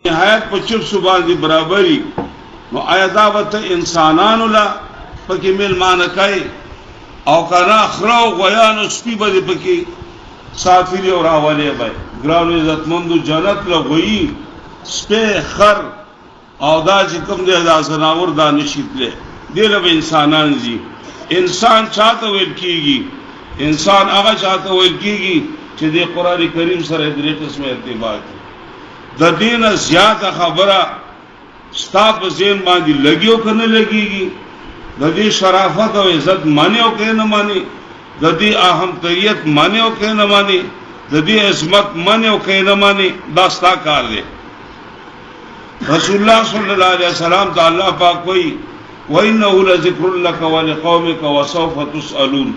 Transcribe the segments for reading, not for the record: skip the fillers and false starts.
نهایت په چپسو باندې برابرۍ نو آیا دا وته انسانانو لا پکې ملمانه کوي او کنا خرو غیان سپي به پکې سافری او راولې به ګرانو عزتمندو جنت له غوي سپه خر او دا چې کوم دې دا زناور دا نشیتله دې له انسانان دي انسان چاته ویل کیږي انسان هغه چاته ویل کیږي چې د قران کریم سره درې قسمه ارتباط د دین زیاته خبره ستاب زین باندې لګیو کنه لګیږي د دې شرافت او عزت مانه او کنه مانی د دې اهمتریت مانه او کنه مانی د دې عظمت مانه او کنه مانی دا ستا کار دی رسول الله صلی الله علیه وسلم ته الله پاک وایي وانه لذکر لك ولقومك وسوف تسالون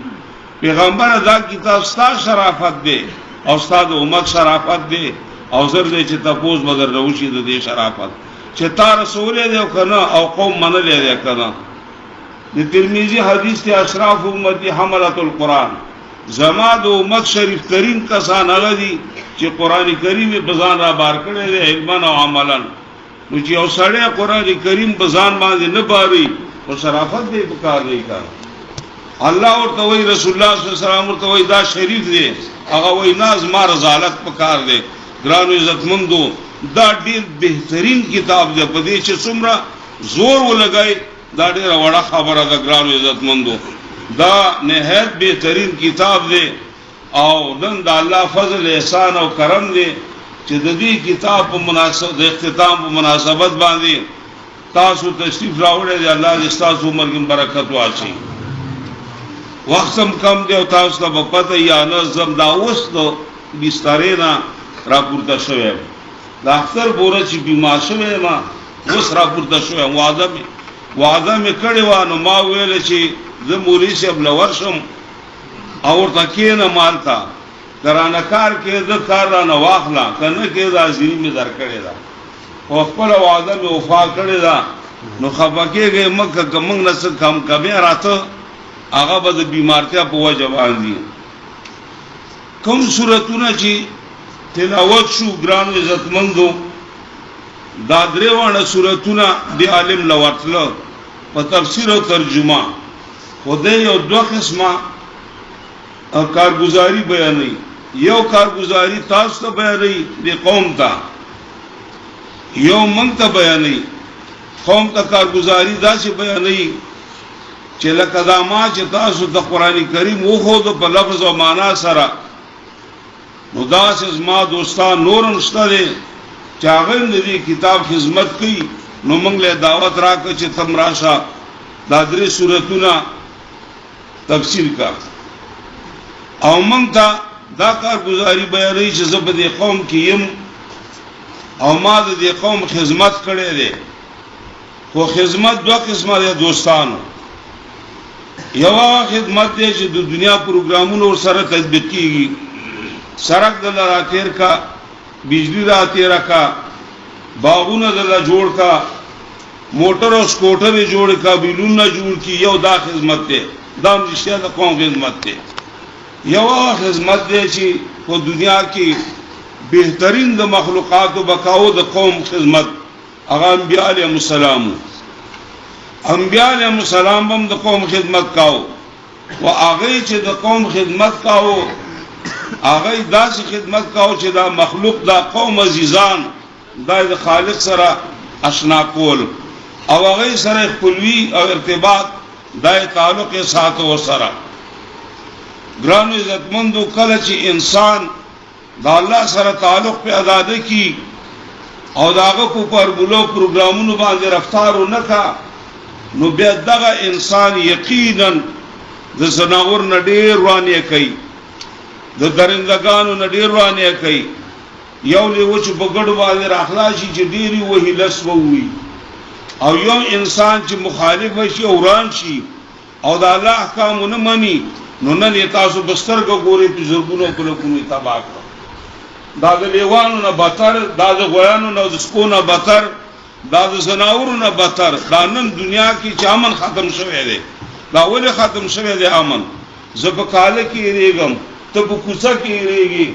پیغمبر دا کتاب ستا شرافت دی او ستا د امت شرافت دی او زر دې چې تاسو بدر روشي د دې شرافت چې تا رسول دې کنه او قوم منلې دې کنه د ترمذی حدیث ته اشراف امتی حملۃ القرآن زما د امت شریف ترین کسان هغه دي چې قران کریم بزان را بار کړي دي علما او عملا نو چې او سړی قران کریم بزان باندې نه باري او شرافت دې وکړ نه کړ الله ورته وی رسول الله صلی الله علیه وسلم ورته وی دا شریف دی هغه وی ناز ما رضالت پکار دی ګرانو عزتمندو دا ډیر بهترین کتاب دی په دې چې څومره زور ولګای دا ډیره وړه خبره ده ګرانو عزتمندو دا نهایت بهترین کتاب دی او نن د الله فضل احسان او کرم دی چې د دې کتاب په مناسبت د اختتام په مناسبت باندې تاسو تشریف راوړی دی الله دې تاسو عمر کې برکت واچي وخت کم دی او تاسو ته په پته یا نه زم دا اوس نو بسترینا راپورته شوی دا اختر بوره چې بیمار شوی ما اوس راپورته شوی وعده مې کړی و نو ما ویل چې زه مولوی صاحب لورشم او ورته کېنه مالتا درانه کار کې د کار را نه واخلا کنه کې دا ځینې مې درکړی دا او خپل وعده مې وفا کړی دا نو خپکهږي مکه کوم نه څه کم کبه راته هغه به د بیمارتیا په وجه باندې کوم صورتونه چې تلاوت شو ګرانو عزتمندو دا دریوانه صورتونه دی عالم لوتلو په تفسیر او ترجمه خدای یو دوه قسمه کارگزاری بیانوي یو کارگزاری تاسو ته بیانوي د قوم ته یو مونږ ته بیانوي قوم ته کارگزاری داسې بیانوي چې لکه دا ما چې تاسو د قران کریم وخو په لفظ او معنا سره نو داس ما دوستان نورم شته دي چې هغه دې کتاب خدمت کوي نو موږ له دعوت راکړه چې تم راشه دا درې سورتونه تفصیل کا او موږ ته دا کارگزاری بیانوي چې زه په دې قوم کې يم او ما د دې قوم خدمت کړې ده خو خدمت دوه قسمه ده دوستانو یو خدمت دې چې د دنیا پروګرامونو سره تطبیق کیږي سړک د لاراتیر کا بجلی راتیر کا باغونه د جوړ کا موټر او سکوټر جوړ کا بیلونه جوړ کی یو دا خدمت ده دا رښتیا د قوم خدمت ده یو خدمت ده چې په دنیا کې بهترین د مخلوقات او بقاو د قوم خدمت هغه انبیاء علیهم السلام انبیاء علیهم السلام هم د قوم خدمت کاو او هغه چې د قوم خدمت کاو هغه داسې خدمت کاو چې دا مخلوق دا قوم عزیزان د خالق سره آشنا کول او هغه سره خپلوي او ارتباط دای تعلق ساتو سره ګرانو عزتمندو کله چې انسان دا الله سره تعلق پیدا کی او داغه په پربولو پروګرامونو باندې رفتار ونکا نو بیا دغه انسان یقینا د زناور نډیر وانه کوي د درندگانو نډیر وانه کوي یو له وچ بغړ باندې راخلاشي چې ډیری وਹੀ لسوي او یو انسان چې مخالف شي او وران شي او د الله احکامونه مني نو نه تاسو بسترګو ګوري په زرګونو کله کومي تباہ دا د لیوانو نه بتر دا د غویانو نه د سکونه بتر دا د زناورو نه بتر دا نن دنیا کې چې امن ختم شوی دی دا ولې ختم شوی دی امن زبکاله کې ریګم ته په کوڅه کې ریږي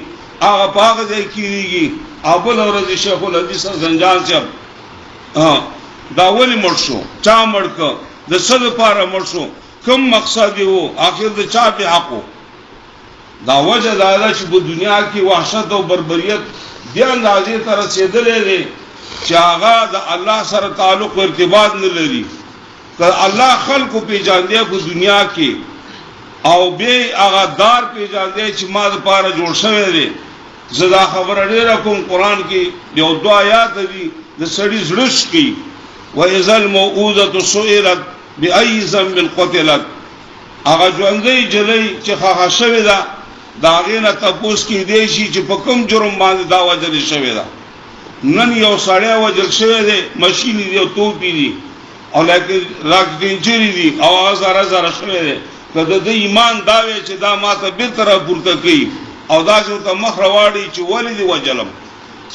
هغه پاغه ځای کې ریږي ابل ورځ شیخ الحدیث زنجان صاحب دا ولی مرشو چا مړک د صد لپاره مرشو کوم مقصد وو اخر د چا په حقو دا وجه دا چې په دنیا کې وحشت او بربریت بیا اندازې تر رسیدلې دي چې هغه د الله سره تعلق او ارتباط نه لري که الله خلقو پیژاندې په دنیا کې او به هغه دار پیژاندې چې ما د پاره جوړ شوی دی زدا خبر ډیره کوم قران کې یو دعا آیات دي د سړي زړش کې وَإِذَا الْمَوْءُودَةُ سُئِلَتْ بِأَيِّ ذَنبٍ قُتِلَتْ هغه ژوندۍ جلۍ چې خاخه شوی ده دا غینه تاسو کې دی چې په کوم جرم باندې دا وجل شوی ده نن یو سړی وجل شوی دی ماشين دی او توپی دی او لکه راکټینچری دی او هزار هزار شوی دی کله د ایمان داوی چې دا ماته به تر پورته کوي او دا چې ته مخ راوړي چې ولې دی وجلم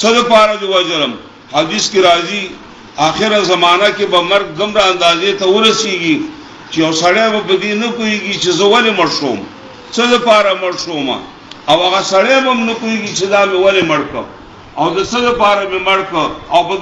څه پاره دی وجلم حدیث کې راځي آخر زمانہ کې به مرګ دمره اندازې ته ورسیږي چې یو سړی به بدی نه کوي چې زولې مرشوم څه لپاره مرشوم او هغه سړی هم نه کوي چې دا مې ولې مړ او د څه لپاره مې مړ او په